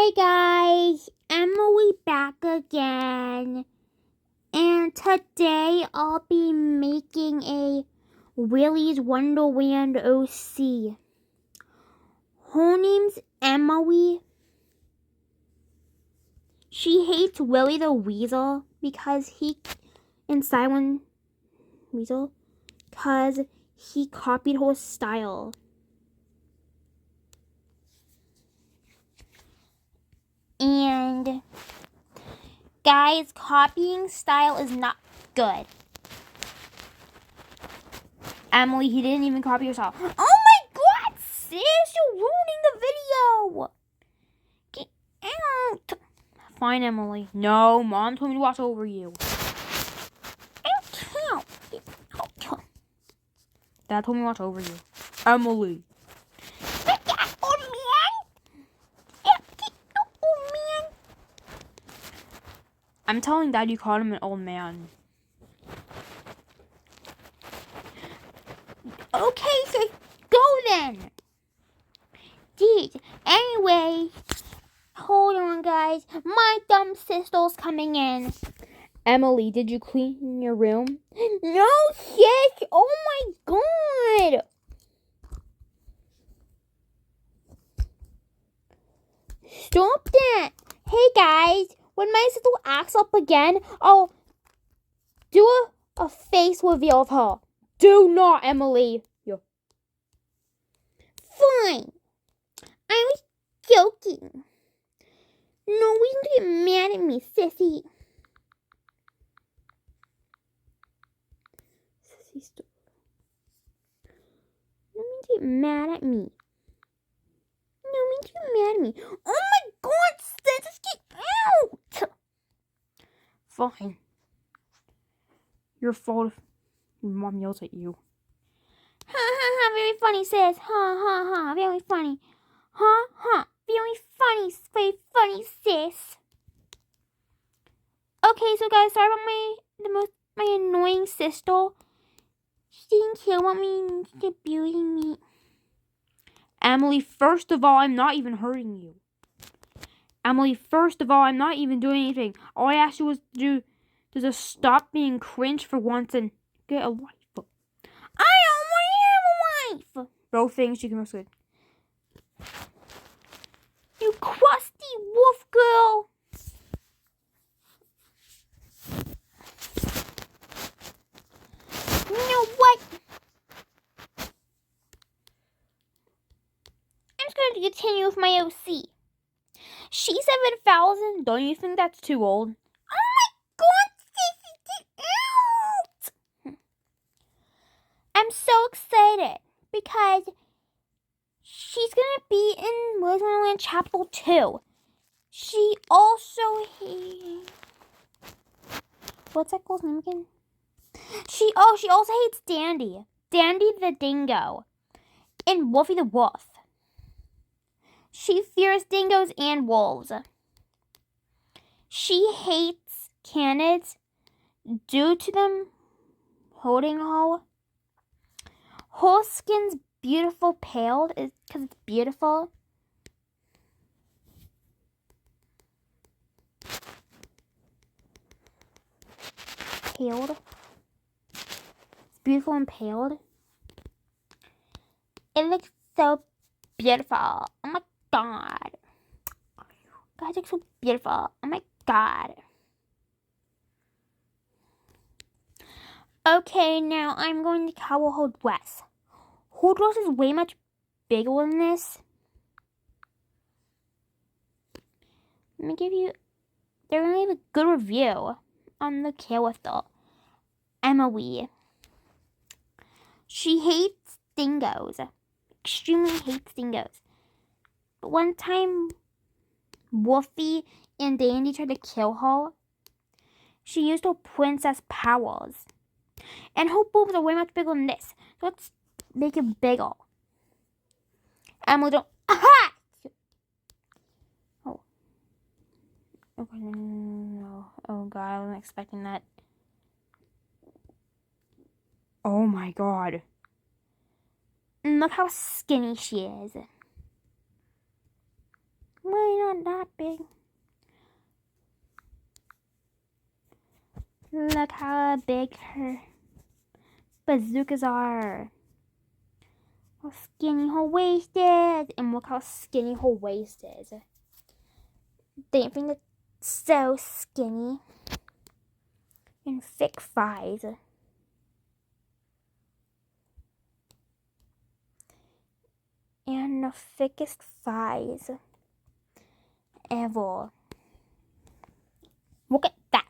Hey guys, Emily back again, and today I'll be making a Willy's Wonderland OC. Her name's Emily. She hates Willy the Weasel because he copied her style. And guys, copying style is not good. Emily, he didn't even copy your style. Oh my god, sis, you're ruining the video. Get out. Fine, Emily. No, Mom told me to watch over you. I can't. Dad told me to watch over you. Emily. I'm telling Dad you called him an old man. Okay, so go then. Dude, anyway, hold on, guys. My dumb sister's coming in. Emily, did you clean your room? No, sis. Oh my god. Stop that. Hey, guys. When my sister acts up again, I'll do a face reveal of her. Do not, Emily. Yeah. Fine. I was joking. No reason to get mad at me, sissy. Sissy, stop. No reason to get mad at me. No reason to get mad at me. Oh my god, sis, just get out. Fine. Your fault if Mom yells at you. Ha ha ha, very funny, sis. Ha ha ha, very funny. Ha ha, very funny, sis. Okay, so guys, sorry about my annoying sister. She didn't care about me, she's abusing me. Emily, first of all, I'm not even hurting you. Emily, first of all, I'm not even doing anything. All I asked you was to just stop being cringe for once and get a life. I don't want to have a life. Both things you can most good. You crusty wolf girl. You know what? I'm just going to continue with my OC. She's 7,000. Don't you think that's too old? Oh my god, Sissy, get out! I'm so excited because she's going to be in Willy's Wonderland Chapter 2. She also hates... What's that girl's name again? She also hates Dandy. Dandy the dingo. And Wolfie the wolf. She fears dingoes and wolves. She hates canids due to them holding her. Her skin's beautiful paled because it's beautiful. Paled. It's beautiful and paled. It looks so beautiful. Oh my god. Guys, look so beautiful. Oh my god. Okay, now I'm going to cover her dress. Her dress is way much bigger than this. Let me give you... They're going to leave a good review on the character. Emily. She hates dingoes. Extremely hates dingoes. But one time, Wolfie and Dandy tried to kill her. She used her princess powers. And her boobs are way much bigger than this. So let's make it bigger. Emily, don't... Aha! Oh. Okay, no. Oh god, I wasn't expecting that. Oh my god. Look how skinny she is. Why not that big. Look how big her bazookas are. How skinny her waist is. And look how skinny her waist is. Don't think it's so skinny. And thick thighs. And the thickest thighs ever. Look at that.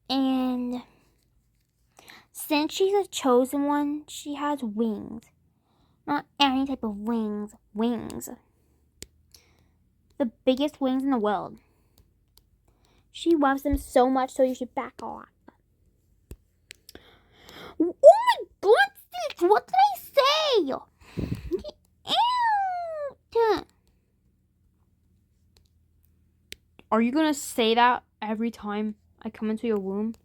And since she's a chosen one, she has wings. Not any type of wings. Wings. The biggest wings in the world. She loves them so much, so you should back off. Oh my god, what did I say? Get out. Are you gonna say that every time I come into your room?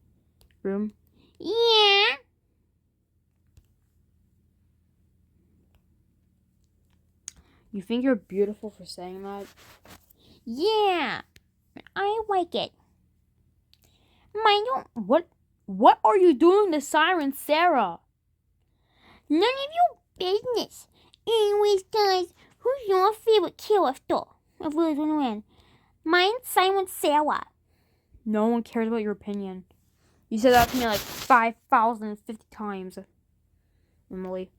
Yeah. You think you're beautiful for saying that? Yeah. I like it. What are you doing to Siren Sarah? None of your business. Anyways, guys, who's your favorite character of Willys Wonderland? Mine's Simon Sarah. No one cares about your opinion. You said that to me like 5,050 times, Emily.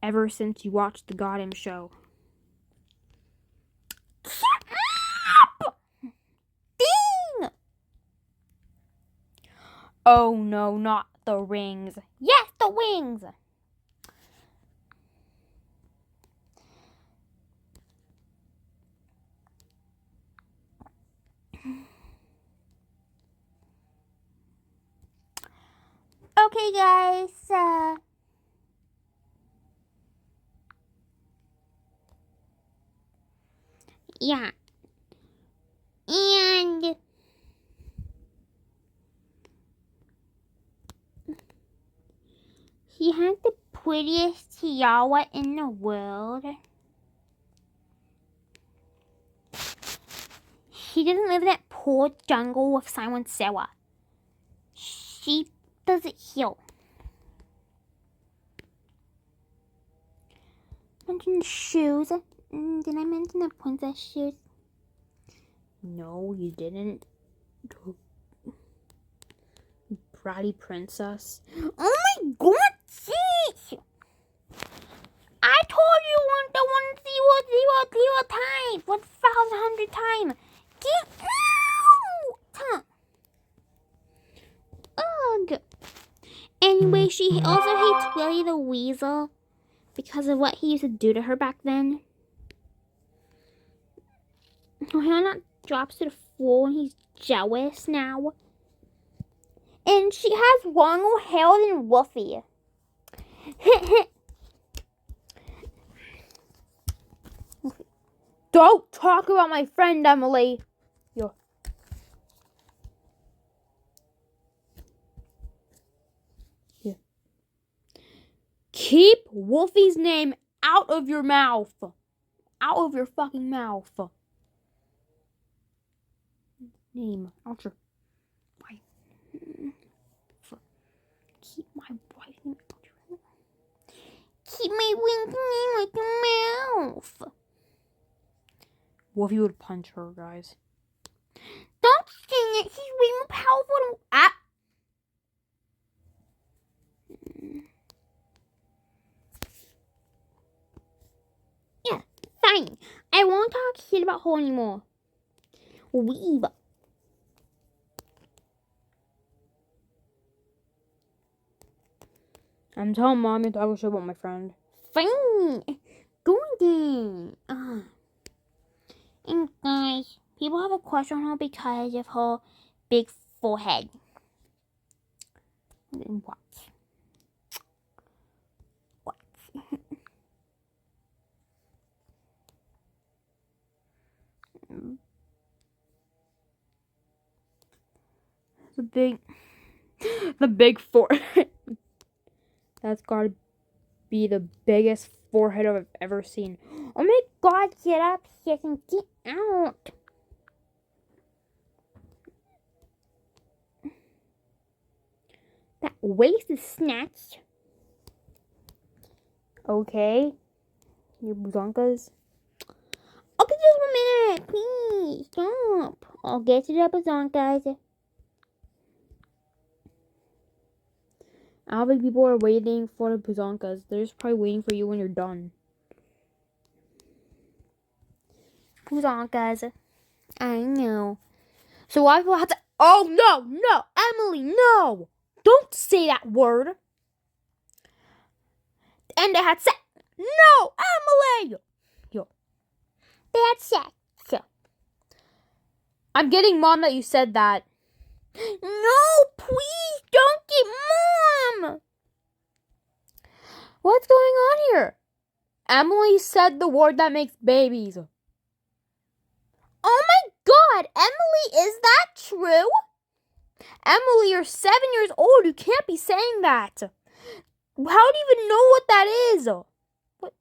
Ever since you watched the goddamn show. Shut up! Ding! Oh no, not the rings. Yes, the wings! Okay, guys, yeah. And he has the prettiest tiara in the world. He doesn't live in that poor jungle with Simon Sarah. She does it here. Mention shoes. Did I mention the princess shoes? No, you didn't. Bratty princess. Oh my god, jeez! I told you 1,000 times. 1,100 times. Get out! Ugh. Anyway, she also hates Willy the Weasel because of what he used to do to her back then. Hannah drops to the floor and he's jealous now. And she has longer hair than Wolfie. Don't talk about my friend, Emily. Yeah. Keep Wolfie's name out of your mouth. Out of your fucking mouth. Name out your wife. Keep my wife's name out your mouth. Keep my wife's name out your mouth. Wolfie would punch her, guys. Don't sing it. He's way more powerful than... Ah. Yeah, fine. I won't talk shit about her anymore. Leave. I'm telling Mommy to talk shit about my friend. Fine. Go again. And guys, people have a crush on her because of her big forehead. And what? What? The big forehead. That's gotta be the biggest forehead I've ever seen. Oh my god, get up here and get out. That waist is snatched. Okay. Your bazonkas. Okay, just 1 minute. Please, stop. I'll get to the bazonkas. All the people are waiting for the bazonkas. They're just probably waiting for you when you're done. Bazonkas. I know. So why people have to... Oh, no, Emily, no. Don't say that word. And they had sex. No, Emily. Yo. They had sex. I'm getting Mom that you said that. No, please don't get Mom. What's going on here? Emily said the word that makes babies. Oh my god, Emily, is that true? Emily, you're 7 years old. You can't be saying that. How do you even know what that is? What?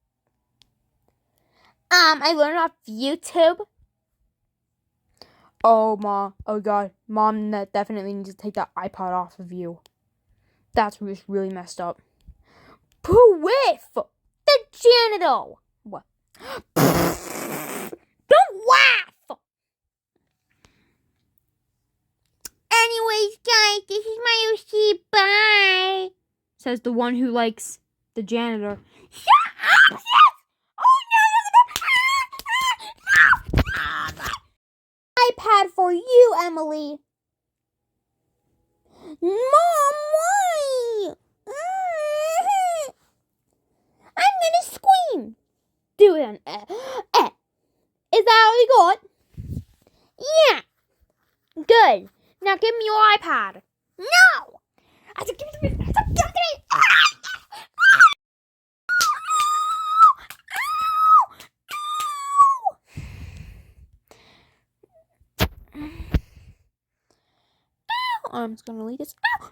I learned off YouTube. Oh, Ma. Oh, God. Mom definitely needs to take that iPod off of you. That's just really messed up. Poof! The janitor! What? Don't laugh! Anyways, guys, this is my OC. Bye! Says the one who likes the janitor. Shut up! Yes! Oh, no! iPad for you, Emily. Mom, why? I'm gonna scream. Do it then. Is that all you got? Yeah. Good. Now give me your iPad. No. I said give it to me. I'm just gonna leave this. Ow!